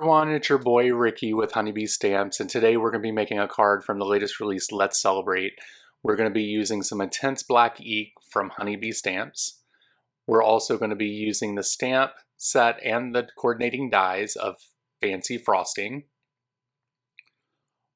Everyone, it's your boy Ricky with Honeybee Stamps, and today we're going to be making a card from the latest release, Let's Celebrate. We're going to be using some intense black ink from Honeybee Stamps. We're also going to be using the stamp set and the coordinating dies of Fancy Frosting.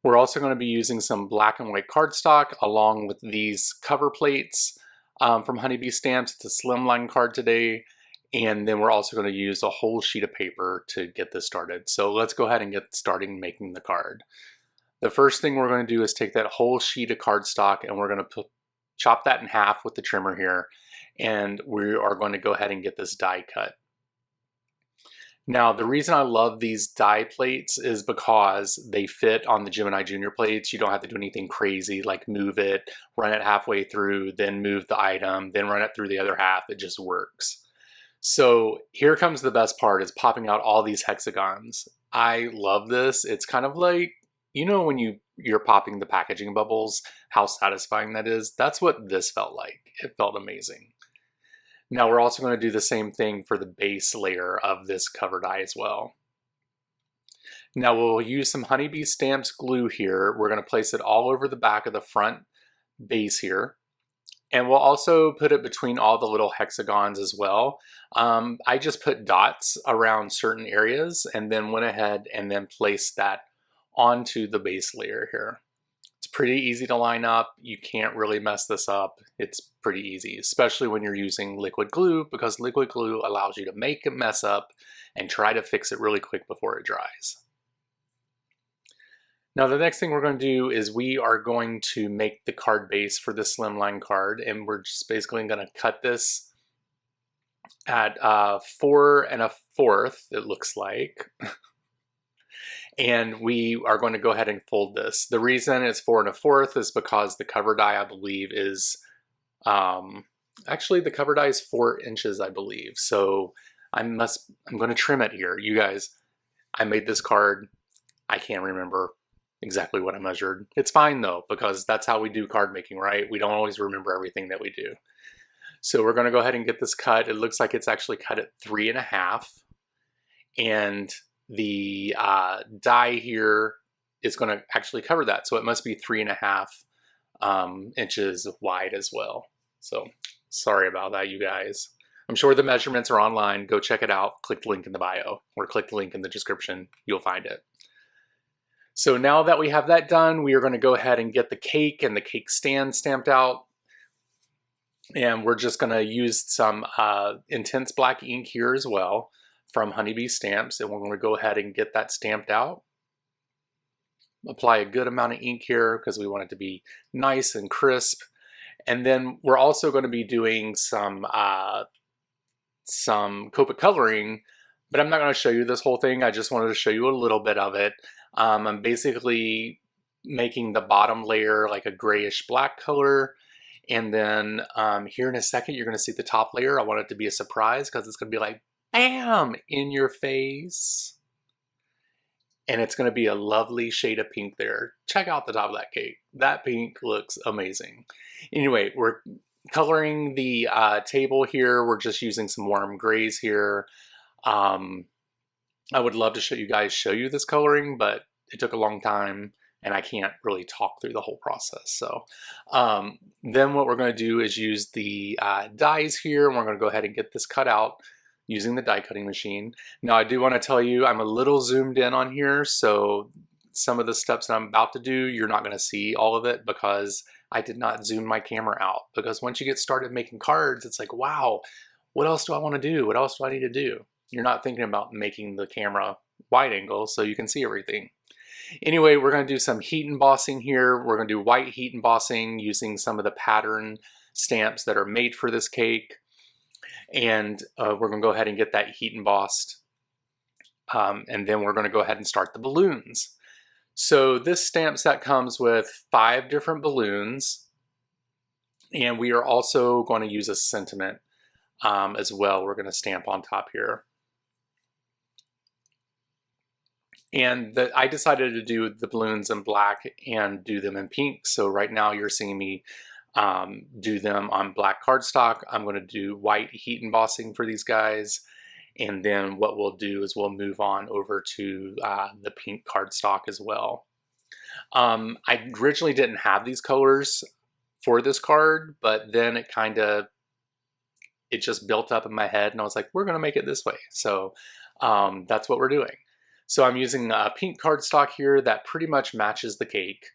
We're also going to be using some black and white cardstock along with these cover plates from Honeybee Stamps. It's a slimline card today. And then we're also going to use a whole sheet of paper to get this started. So let's go ahead and get started making the card. The first thing we're going to do is take that whole sheet of cardstock and we're going to chop that in half with the trimmer here. And we are going to go ahead and get this die cut. Now, the reason I love these die plates is because they fit on the Gemini Junior plates. You don't have to do anything crazy like move it, run it halfway through, then move the item, then run it through the other half. It just works. So here comes the best part, is popping out all these hexagons. I love this. It's kind of like, you know, when you're popping the packaging bubbles, how satisfying that is. That's what this felt like. It felt amazing. Now we're also going to do the same thing for the base layer of this cover die as well. Now we'll use some Honeybee Stamps glue here. We're going to place it all over the back of the front base here. And we'll also put it between all the little hexagons as well. I just put dots around certain areas and then went ahead and then placed that onto the base layer here. It's pretty easy to line up. You can't really mess this up. It's pretty easy, especially when you're using liquid glue, because liquid glue allows you to make a mess up and try to fix it really quick before it dries. Now the next thing we're going to do is we are going to make the card base for the slimline card, and we're just basically going to cut this at 4 1/4, it looks like. And we are going to go ahead and fold this. The reason it's 4 1/4 is because the cover die, I believe, is actually the cover die is 4 inches, I believe. So I'm going to trim it here. You guys, I made this card. I can't remember exactly what I measured. It's fine though, because that's how we do card making, right? We don't always remember everything that we do. So we're going to go ahead and get this cut. It looks like it's actually cut at 3 1/2. And the die here is going to actually cover that. So it must be 3 1/2 inches wide as well. So sorry about that, you guys. I'm sure the measurements are online. Go check it out. Click the link in the bio or click the link in the description. You'll find it. So now that we have that done, we are going to go ahead and get the cake and the cake stand stamped out. And we're just going to use some intense black ink here as well from Honeybee Stamps. And we're going to go ahead and get that stamped out. Apply a good amount of ink here because we want it to be nice and crisp. And then we're also going to be doing some Copic coloring, but I'm not going to show you this whole thing. I just wanted to show you a little bit of it. I'm basically making the bottom layer like a grayish black color. And then here in a second, you're going to see the top layer. I want it to be a surprise because it's going to be like, bam, in your face. And it's going to be a lovely shade of pink there. Check out the top of that cake. That pink looks amazing. Anyway, we're coloring the table here. We're just using some warm grays here. I would love to show you this coloring, but it took a long time and I can't really talk through the whole process. So then what we're going to do is use the dies here, and we're going to go ahead and get this cut out using the die cutting machine. Now I do want to tell you I'm a little zoomed in on here, so some of the steps that I'm about to do, you're not going to see all of it because I did not zoom my camera out. Because once you get started making cards, it's like, wow, what else do I want to do? What else do I need to do? You're not thinking about making the camera wide angle so you can see everything. Anyway, we're going to do some heat embossing here. We're going to do white heat embossing using some of the pattern stamps that are made for this cake. And we're going to go ahead and get that heat embossed. And then we're going to go ahead and start the balloons. So this stamp set comes with 5 different balloons. And we are also going to use a sentiment as well. We're going to stamp on top here. And I decided to do the balloons in black and do them in pink. So right now you're seeing me do them on black cardstock. I'm going to do white heat embossing for these guys. And then what we'll do is we'll move on over to the pink cardstock as well. I originally didn't have these colors for this card, but then it just built up in my head and I was like, we're gonna make it this way. So that's what we're doing. So I'm using a pink cardstock here that pretty much matches the cake.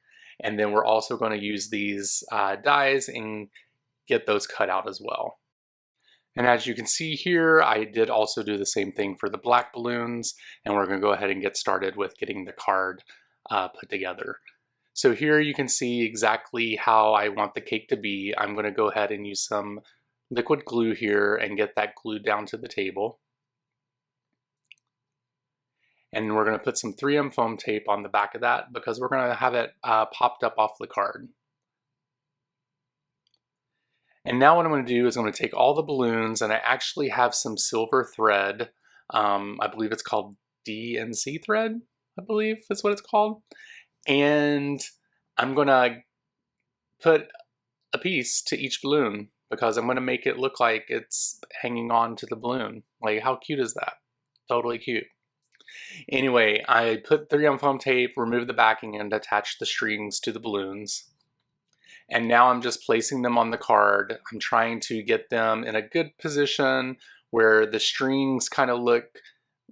And then we're also gonna use these dies and get those cut out as well. And as you can see here, I did also do the same thing for the black balloons, and we're gonna go ahead and get started with getting the card put together. So here you can see exactly how I want the cake to be. I'm gonna go ahead and use some liquid glue here and get that glued down to the table. And we're gonna put some 3M foam tape on the back of that because we're gonna have it popped up off the card. And now what I'm going to do is I'm going to take all the balloons, and I actually have some silver thread. I believe it's called DNC thread, I believe that's what it's called. And I'm going to put a piece to each balloon because I'm going to make it look like it's hanging on to the balloon. Like, how cute is that? Totally cute. Anyway, I put 3M foam tape, removed the backing, and attached the strings to the balloons. And now I'm just placing them on the card. I'm trying to get them in a good position where the strings kind of look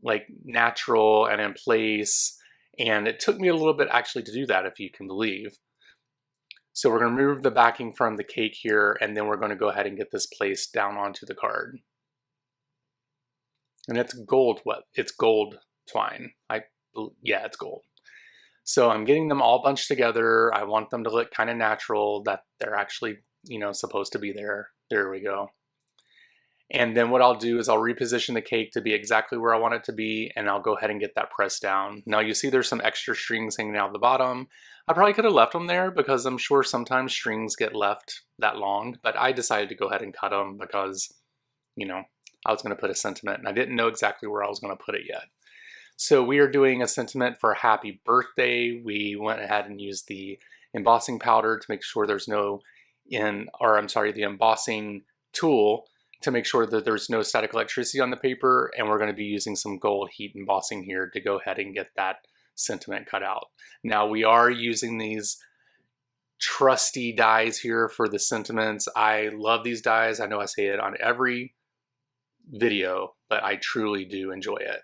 like natural and in place. And it took me a little bit actually to do that, if you can believe. So we're going to remove the backing from the cake here, and then we're going to go ahead and get this placed down onto the card. And it's gold, it's gold twine. Yeah, it's gold. So I'm getting them all bunched together. I want them to look kind of natural, that they're actually, supposed to be there. There we go. And then what I'll do is I'll reposition the cake to be exactly where I want it to be, and I'll go ahead and get that pressed down. Now you see there's some extra strings hanging out the bottom. I probably could have left them there because I'm sure sometimes strings get left that long, but I decided to go ahead and cut them because, I was going to put a sentiment and I didn't know exactly where I was going to put it yet. So we are doing a sentiment for happy birthday. We went ahead and used the embossing powder to make sure there's the embossing tool to make sure that there's no static electricity on the paper. And we're going to be using some gold heat embossing here to go ahead and get that sentiment cut out. Now we are using these trusty dies here for the sentiments. I love these dies. I know I say it on every video, but I truly do enjoy it.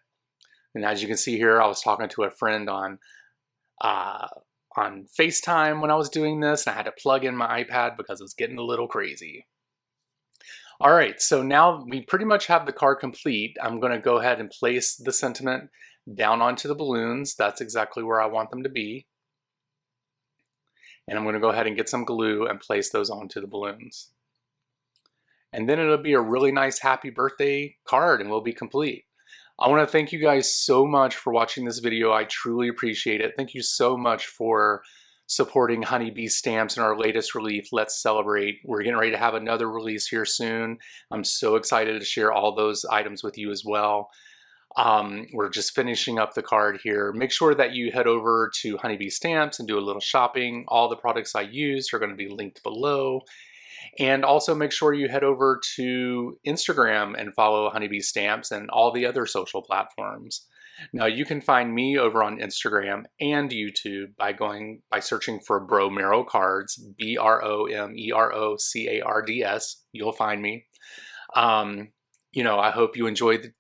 And as you can see here, I was talking to a friend on FaceTime when I was doing this, and I had to plug in my iPad because it was getting a little crazy. All right, so now we pretty much have the card complete. I'm going to go ahead and place the sentiment down onto the balloons. That's exactly where I want them to be. And I'm going to go ahead and get some glue and place those onto the balloons. And then it'll be a really nice happy birthday card and we'll be complete. I want to thank you guys so much for watching this video. I truly appreciate it. Thank you so much for supporting Honeybee Stamps in our latest release, Let's Celebrate. We're getting ready to have another release here soon. I'm so excited to share all those items with you as well. We're just finishing up the card here. Make sure that you head over to Honeybee Stamps and do a little shopping. All the products I use are going to be linked below. And also make sure you head over to Instagram and follow Honeybee Stamps and all the other social platforms. Now you can find me over on Instagram and YouTube by searching for Bromero Cards, BROMEROCARDS. You'll find me. I hope you enjoyed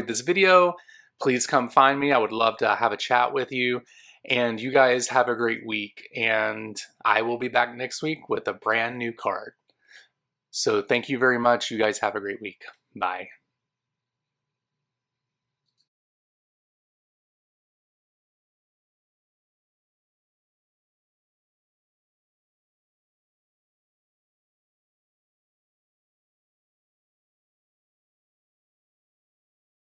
this video. Please come find me. I would love to have a chat with you. And you guys have a great week, and I will be back next week with a brand new card. So thank you very much. You guys have a great week. Bye.